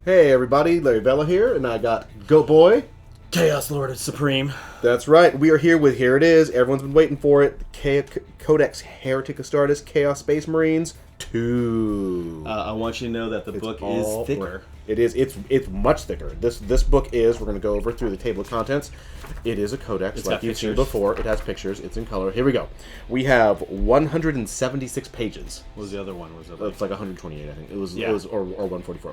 Hey everybody, Larry Vela here, and I got Goatboy. Chaos Lord Supreme. That's right, we are here with, here it is, everyone's been waiting for it, Codex Heretic Astartes Chaos Space Marines 2. I want you to know that the book is thicker. It is, it's much thicker. This book is, we're going to go over through the table of contents. It is a codex, It's like you've seen before. It has pictures, it's in color. Here we go. We have 176 pages. What was the other one? It's like 128, I think. It was or 144.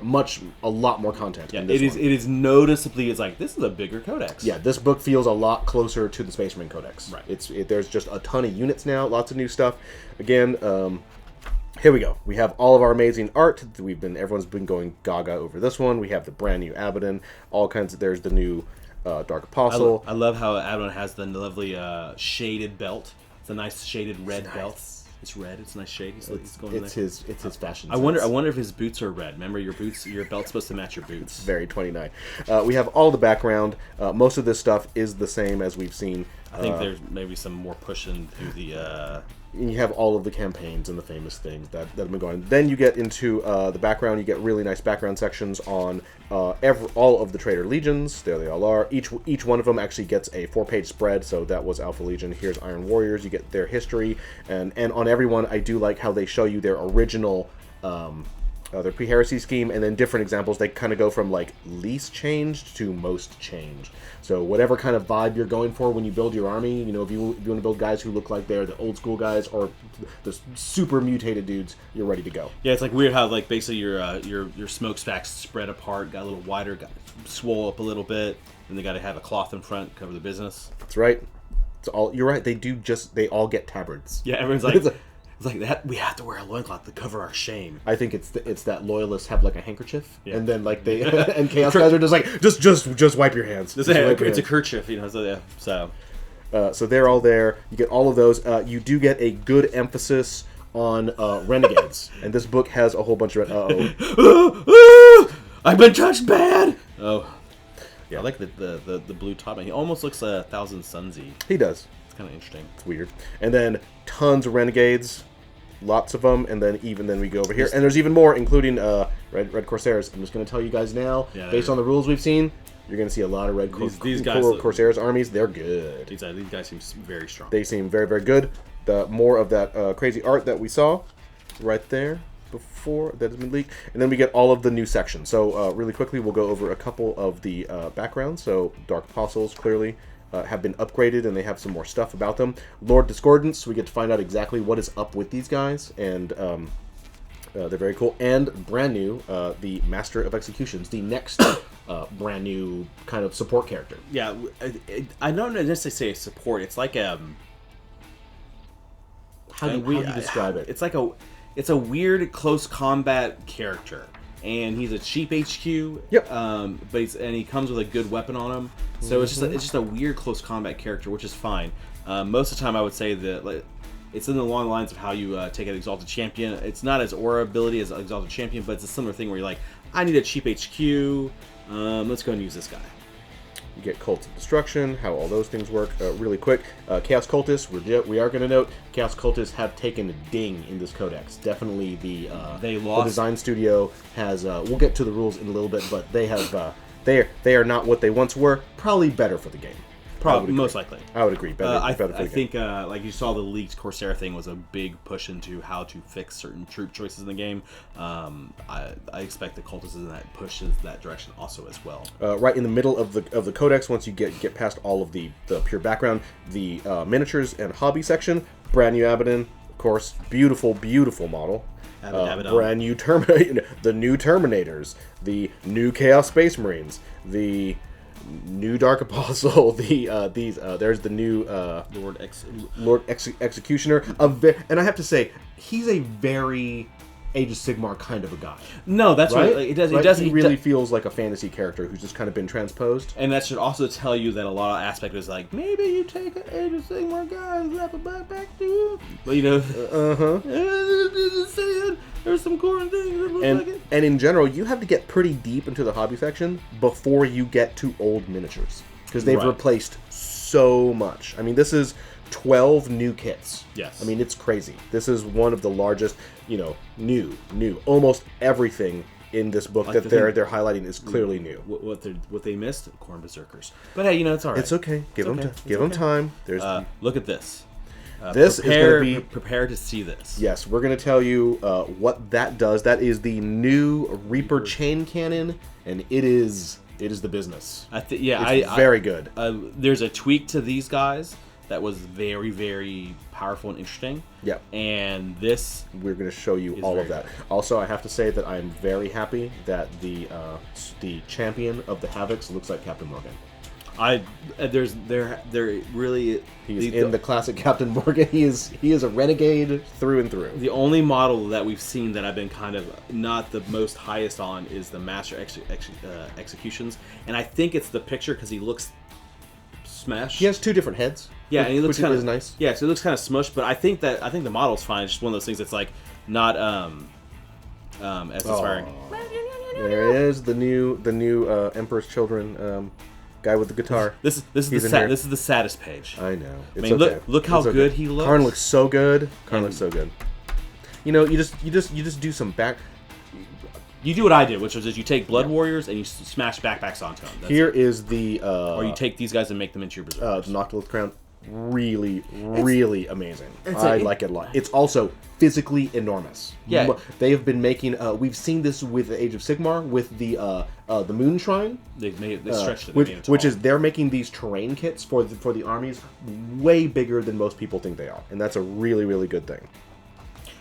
A lot more content. Yeah, in this one. It is noticeably. It's like this is a bigger codex. Yeah, this book feels a lot closer to the Space Marine Codex. Right. There's just a ton of units now, lots of new stuff. Again, here we go. We have all of our amazing art. Everyone's been going gaga over this one. We have the brand new Abaddon. All kinds of. There's the new Dark Apostle. I love how Abaddon has the lovely shaded belt. It's a nice shaded red belt. It's red. It's a nice shade. He's going it's his fashion. I wonder if his boots are red. Remember, your belt's supposed to match your boots. Very 29. We have all the background. Most of this stuff is the same as we've seen. I think there's maybe some more pushing through the. You have all of the campaigns and the famous things that have been going. Then you get into the background. You get really nice background sections on all of the Traitor Legions. There they all are. Each one of them actually gets a 4-page spread. So that was Alpha Legion. Here's Iron Warriors. You get their history. And on everyone, I do like how they show you their original... their pre-heresy scheme, and then different examples. They kind of go from like least changed to most changed. So whatever kind of vibe you're going for when you build your army, you know, if you want to build guys who look like they're the old school guys or the super mutated dudes, you're ready to go. Yeah, it's like weird how like basically your smokestacks spread apart, got a little wider, got swole up a little bit, and they got to have a cloth in front cover the business. That's right. It's all you're right. They all get tabards. Yeah, everyone's like. It's like that. We have to wear a loincloth to cover our shame. I think it's that loyalists have like a handkerchief, and then like they and chaos guys are just like just wipe your hands. It's a kerchief, you know. So yeah, so they're all there. You get all of those. You do get a good emphasis on renegades, and this book has a whole bunch of. I've been touched bad. Oh, yeah. I like the blue top. He almost looks a Thousand Sunsy. He does. It's kind of interesting. It's weird. And then tons of renegades. Lots of them, and then we go over here, and there's even more, including Red Corsairs. I'm just going to tell you guys now, based on the rules we've seen, you're going to see a lot of these Corsairs armies. They're good. These guys seem very strong. They seem very, very good. The more of that crazy art that we saw right there before that has been leaked, and then we get all of the new sections. So really quickly, we'll go over a couple of the backgrounds. So Dark Apostles clearly. Have been upgraded, and they have some more stuff about them. Lord Discordance, we get to find out exactly what is up with these guys, and they're very cool. And brand new, the Master of Executions, the next brand new kind of support character. Yeah, I don't necessarily say support. It's like how do you describe it? It's a weird close combat character. And he's a cheap HQ. Yep. But he comes with a good weapon on him. So it's just a weird close combat character, which is fine. Most of the time, I would say that it's in the long lines of how you take an Exalted Champion. It's not as aura ability as Exalted Champion, but it's a similar thing where you're like, I need a cheap HQ. Let's go and use this guy. You get Cults of Destruction, how all those things work. Really quick, Chaos Cultists, we are going to note, Chaos Cultists have taken a ding in this codex. Definitely the design studio has, we'll get to the rules in a little bit, but they have, they are not what they once were. Probably better for the game. Probably, most likely. I would agree. I think, like you saw, the leaked Corsair thing was a big push into how to fix certain troop choices in the game. I expect the cultists that pushes that direction also as well. Right in the middle of the codex, once you get past all of the pure background, the miniatures and hobby section, brand new Abaddon, of course, beautiful model. Brand new the new Terminators, the new Chaos Space Marines, the new Dark Apostle, there's the new Lord Executioner, and I have to say, he's a very Age of Sigmar kind of a guy. No, that's right. It does. He really feels like a fantasy character who's just kind of been transposed. And that should also tell you that a lot of aspect is like, maybe you take an Age of Sigmar guy and wrap a backpack to, but you know, there's some cool things. And in general, you have to get pretty deep into the hobby section before you get to old miniatures, because they've replaced so much. I mean, this is 12 new kits. Yes. I mean, it's crazy. This is one of the largest, new. Almost everything in this book Like that the they're thing- highlighting is clearly new. What they missed? Corn Berserkers. But hey, it's all right. It's okay. Give them okay. time. There's Look at this. this is going to be prepare to see this. Yes, we're going to tell you what that does. That is the new Reaper chain cannon, and it is the business. It's very good. There's a tweak to these guys that was very, very powerful and interesting. Yeah. And this... We're going to show you all of that. good. Also, I have to say that I'm very happy that the champion of the Havocs looks like Captain Morgan. They're really... He's in the classic Captain Morgan. He is a renegade through and through. The only model that we've seen that I've been kind of not the most highest on is the Master Executions. And I think it's the picture because he looks smashed. He has two different heads. Yeah, and he looks kind of nice. Yeah, so it looks kind of smushed, but I think the model's fine. It's just one of those things that's like not as inspiring. There is the new Emperor's Children guy with the guitar. This is the saddest page. I know. It's I mean, okay. look how good he looks. Karn looks so good. You know, you just do some back. You do what I did, which was you take Blood Warriors and you smash backpacks onto them. Here is the or you take these guys and make them into your berserkers. the Noctilith Crown. Really amazing. I like it a lot. It's also physically enormous. Yeah. They have been making. We've seen this with the Age of Sigmar with the Moon Shrine. They stretched it. Which is they're making these terrain kits for the armies way bigger than most people think they are, and that's a really good thing.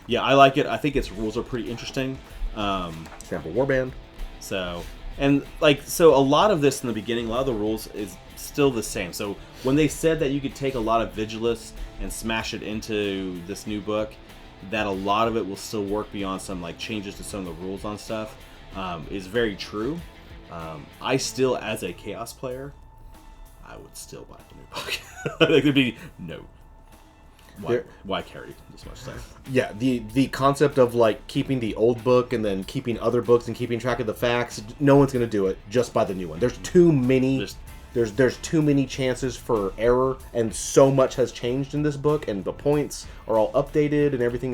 Yeah, I like it. I think its rules are pretty interesting. Sample Warband. So a lot of this in the beginning, a lot of the rules is still the same. So when they said that you could take a lot of Vigilus and smash it into this new book, that a lot of it will still work beyond some like changes to some of the rules on stuff, is very true. I still, as a Chaos player, I would still buy the new book. Like, it'd be no. Why carry this much stuff? Yeah, the concept of like keeping the old book and then keeping other books and keeping track of the facts, no one's going to do it. Just buy the new one. There's too many. There's too many chances for error, and so much has changed in this book, and the points are all updated and everything.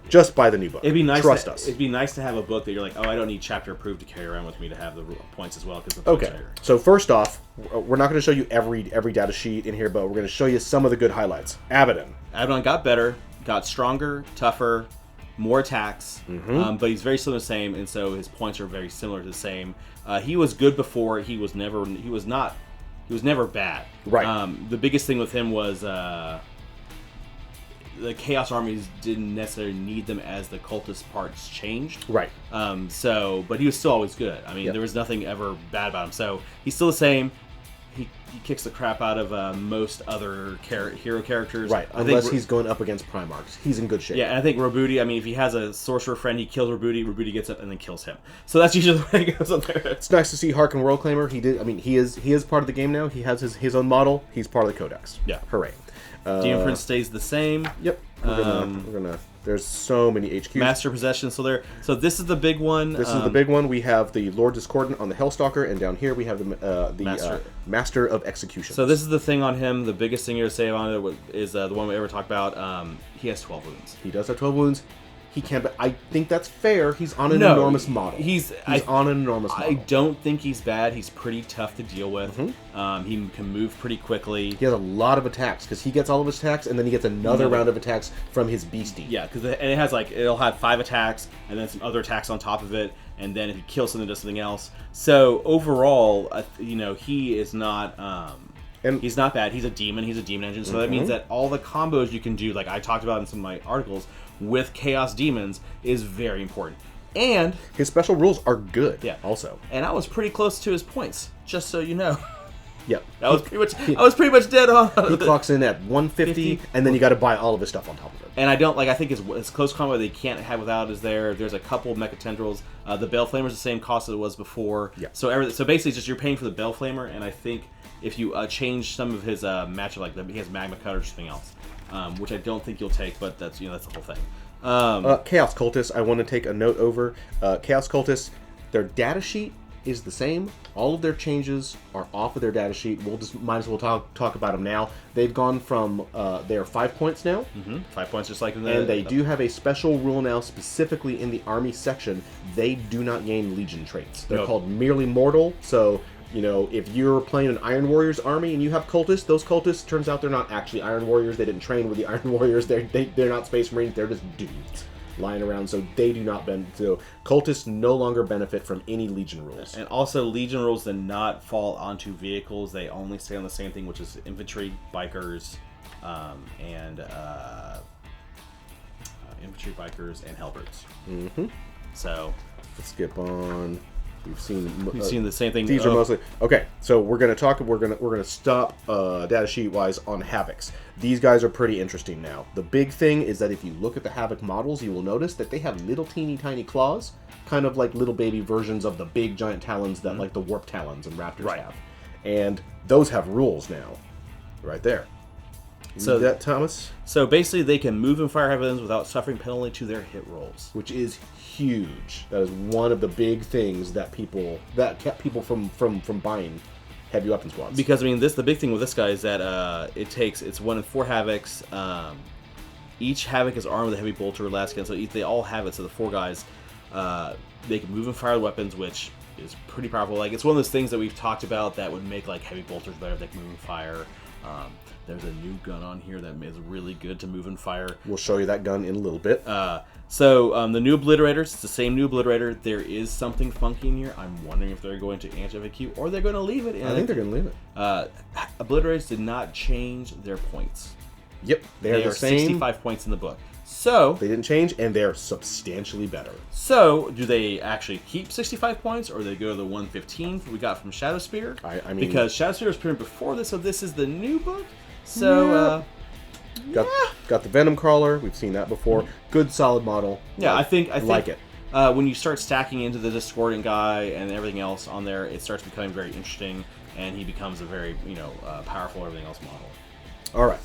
Just buy the new book. It'd be nice. Trust us. It'd be nice to have a book that you're like, oh, I don't need chapter approved to carry around with me to have the points as well because the points are here. So first off, we're not going to show you every data sheet in here, but we're going to show you some of the good highlights. Abaddon got better, got stronger, tougher, more attacks, but he's very similar to the same, and so his points are very similar to the same. He was good before. He was never bad. Right. The biggest thing with him was the Chaos armies didn't necessarily need them as the cultist parts changed. Right. But he was still always good. I mean, there was nothing ever bad about him. So he's still the same. He kicks the crap out of most other hero characters. Right, unless he's going up against Primarchs. He's in good shape. Yeah, and I think Robuti, I mean, if he has a sorcerer friend, he kills Robuti gets up and then kills him. So that's usually the way it goes on there. It's nice to see Harken World Claimer. He is part of the game now. He has his own model. He's part of the Codex. Yeah. Hooray. Demon Prince stays the same. Yep. We're gonna. There's so many HQs. Master Possession. So this is the big one. This is the big one. We have the Lord Discordant on the Hellstalker, and down here we have the Master of Execution. So this is the thing on him. The biggest thing here to say on it is the one we ever talked about. He has 12 wounds. He does have 12 wounds. He can, but I think that's fair. He's on an enormous model. He's on an enormous model. I don't think he's bad. He's pretty tough to deal with. He can move pretty quickly. He has a lot of attacks because he gets all of his attacks, and then he gets another round of attacks from his beastie. Yeah, because it has it'll have 5 attacks and then some other attacks on top of it, and then if he kills something, does something else. So overall, he is not. And he's not bad. He's a demon. He's a demon engine. So that means that all the combos you can do, like I talked about in some of my articles, with Chaos Demons is very important. And his special rules are good. Yeah. Also. And I was pretty close to his points, just so you know. Yep. I was pretty much dead on. He clocks in at 150, and then you got to buy all of his stuff on top of it. And I don't I think his close combo they can't have without is there. There's a couple of Mechatendrils. The Baleflamer's the same cost as it was before. Yeah. So basically, it's just you're paying for the Baleflamer, and I think if you change some of his matchup, he has Magma Cut or something else, which I don't think you'll take, but that's the whole thing. Chaos Cultists, I want to take a note over. Chaos Cultists, their data sheet is the same. All of their changes are off of their data sheet. We'll just might as well talk about them now. They've gone from they're 5 points now. 5 points, just like in the. And they do have a special rule now, specifically in the army section. They do not gain Legion traits. They're called merely mortal. So, you know, if you're playing an Iron Warriors army and you have cultists, those cultists, turns out they're not actually Iron Warriors. They didn't train with the Iron Warriors. They're not Space Marines. They're just dudes lying around. So they do not so cultists no longer benefit from any Legion rules. And also, Legion rules do not fall onto vehicles. They only stay on the same thing, which is infantry, bikers, and halberds. So let's skip on. We've seen the same thing. These are mostly okay. So we're gonna stop data sheet wise on Havocs. These guys are pretty interesting now. The big thing is that if you look at the Havoc models, you will notice that they have little teeny tiny claws, kind of like little baby versions of the big giant talons that like the warp talons and raptors have, and those have rules now, right there. So that, Thomas. So basically, they can move and fire heavy weapons without suffering penalty to their hit rolls, which is huge. That is one of the big things that kept people from buying heavy weapon squads. Because I mean, the big thing with this guy is that it's 1 in 4 Havocs. Each Havoc is armed with a heavy bolter or laskin, so they all have it. So the 4 guys, they can move and fire weapons, which is pretty powerful. Like, it's one of those things that we've talked about that would make like heavy bolters better. They can move and fire. There's a new gun on here that is really good to move and fire. We'll show you that gun in a little bit. So the new Obliterators, it's the same new Obliterator. There is something funky in here. I'm wondering if they're going to anti-FAQ or they're going to leave it. I think they're going to leave it. Obliterators did not change their points. Yep, they are the same. 65 points in the book. So they didn't change, and they're substantially better. So do they actually keep 65 points, or do they go to the 115 we got from Shadow Spear? I mean, because Shadow Spear was printed before this, so this is the new book. So got the Venom Crawler. We've seen that before. Good, solid model. Yeah, I think like it. When you start stacking into the Discordant guy and everything else on there, it starts becoming very interesting, and he becomes a very powerful everything else model. All right,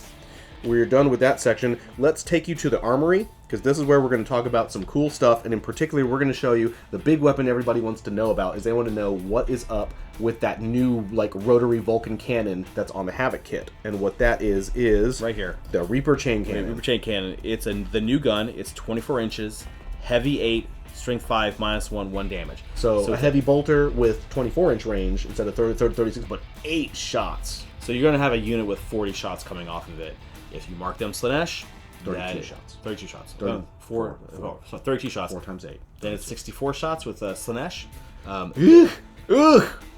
we're done with that section. Let's take you to the Armory, because this is where we're going to talk about some cool stuff, and in particular, we're going to show you the big weapon everybody wants to know about. Is they want to know what is up with that new rotary Vulcan cannon that's on the Havoc kit, and what that is right here, the Reaper chain cannon. Reaper chain cannon. It's the new gun. It's 24 inches, heavy 8, strength 5, -1, 1 damage. So a heavy bolter with 24-inch range instead of 36, but 8 shots. So you're going to have a unit with 40 shots coming off of it. If you mark them Slanesh, 32 shots. 32 shots. 32 shots. 4 times 8. Then it's 64 shots with Slanesh.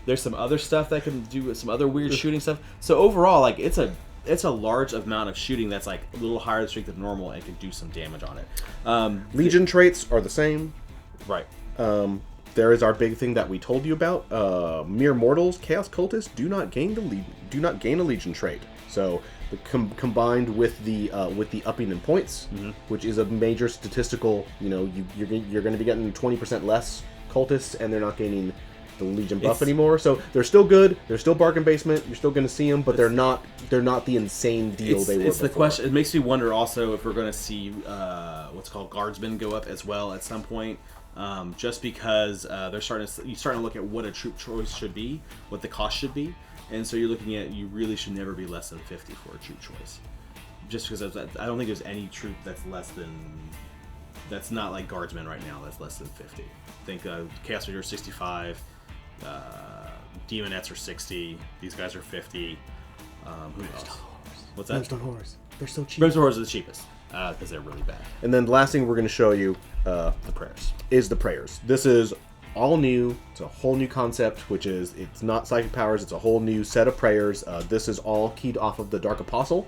There's some other stuff that can do with some other weird shooting stuff. So overall, like, it's a large amount of shooting that's like a little higher strength than normal and can do some damage on it. Legion traits are the same. Right. There is our big thing that we told you about. Mere mortals, chaos cultists do not gain a Legion trait. So combined with the upping in points, which is a major statistical. You're going to be getting 20% less cultists, and they're not gaining the Legion buff anymore. So they're still good. They're still bargain basement. You're still going to see them, but they're not the insane deal they were. It's before. The question. It makes me wonder also if we're going to see what's called guardsmen go up as well at some point. Just because you're starting to look at what a troop choice should be, what the cost should be, and so you're looking at you really should never be less than 50 for a troop choice. Just because I don't think there's any troop that's not like guardsmen right now that's less than 50. I think Chaos Raiders 65, Demonettes are 60. These guys are 50. Who else? What's that? Brimstone Horrors. They're so cheap. Brimstone Horrors are the cheapest because they're really bad. And then the last thing we're going to show you the prayers. Is the prayers. This is all new. It's a whole new concept, which is it's not psychic powers. It's a whole new set of prayers. This is all keyed off of the Dark Apostle,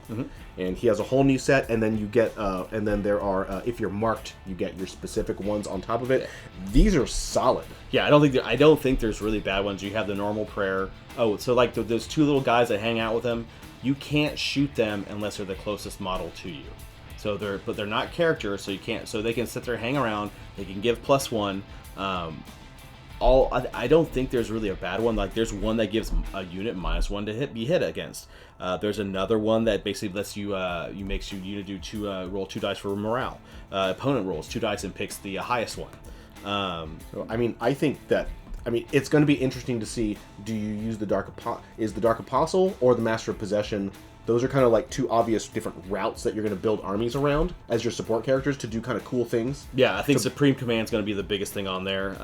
and he has a whole new set. And then you get, and then there are, if you're marked, you get your specific ones on top of it. These are solid. Yeah, I don't think there's really bad ones. You have the normal prayer. Oh, so like those 2 little guys that hang out with him, you can't shoot them unless they're the closest model to you. So they're not characters, so you can't. So they can sit there, hang around. They can give +1. I don't think there's really a bad one. Like there's one that gives a unit -1 to be hit against. There's another one that basically lets you makes you unit do roll 2 dice for morale. Opponent rolls 2 dice and picks the highest one. So I mean, I think that I mean, it's going to be interesting to see, do you use the is the Dark Apostle or the Master of Possession? Those are kind of like two obvious different routes that you're going to build armies around as your support characters to do kind of cool things. Yeah, I think Supreme Command is going to be the biggest thing on there.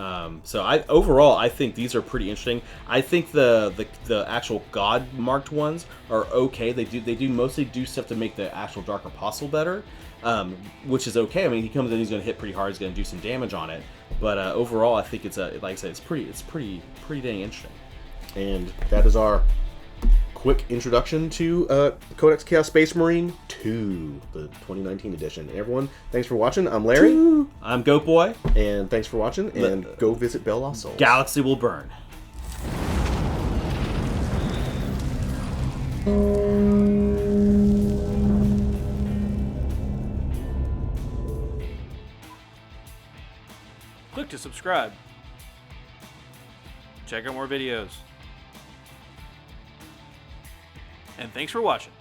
So overall, I think these are pretty interesting. I think the actual God marked ones are okay. They do mostly do stuff to make the actual Dark Apostle better, which is okay. I mean, he comes in, he's going to hit pretty hard, he's going to do some damage on it. But overall, I think it's like I said, it's pretty dang interesting. And that is our quick introduction to Codex Chaos Space Marine 2, the 2019 edition. Everyone, thanks for watching. I'm Larry. I'm Goatboy. And thanks for watching, and go visit BoLS. Galaxy will burn. Click to subscribe. Check out more videos. And thanks for watching.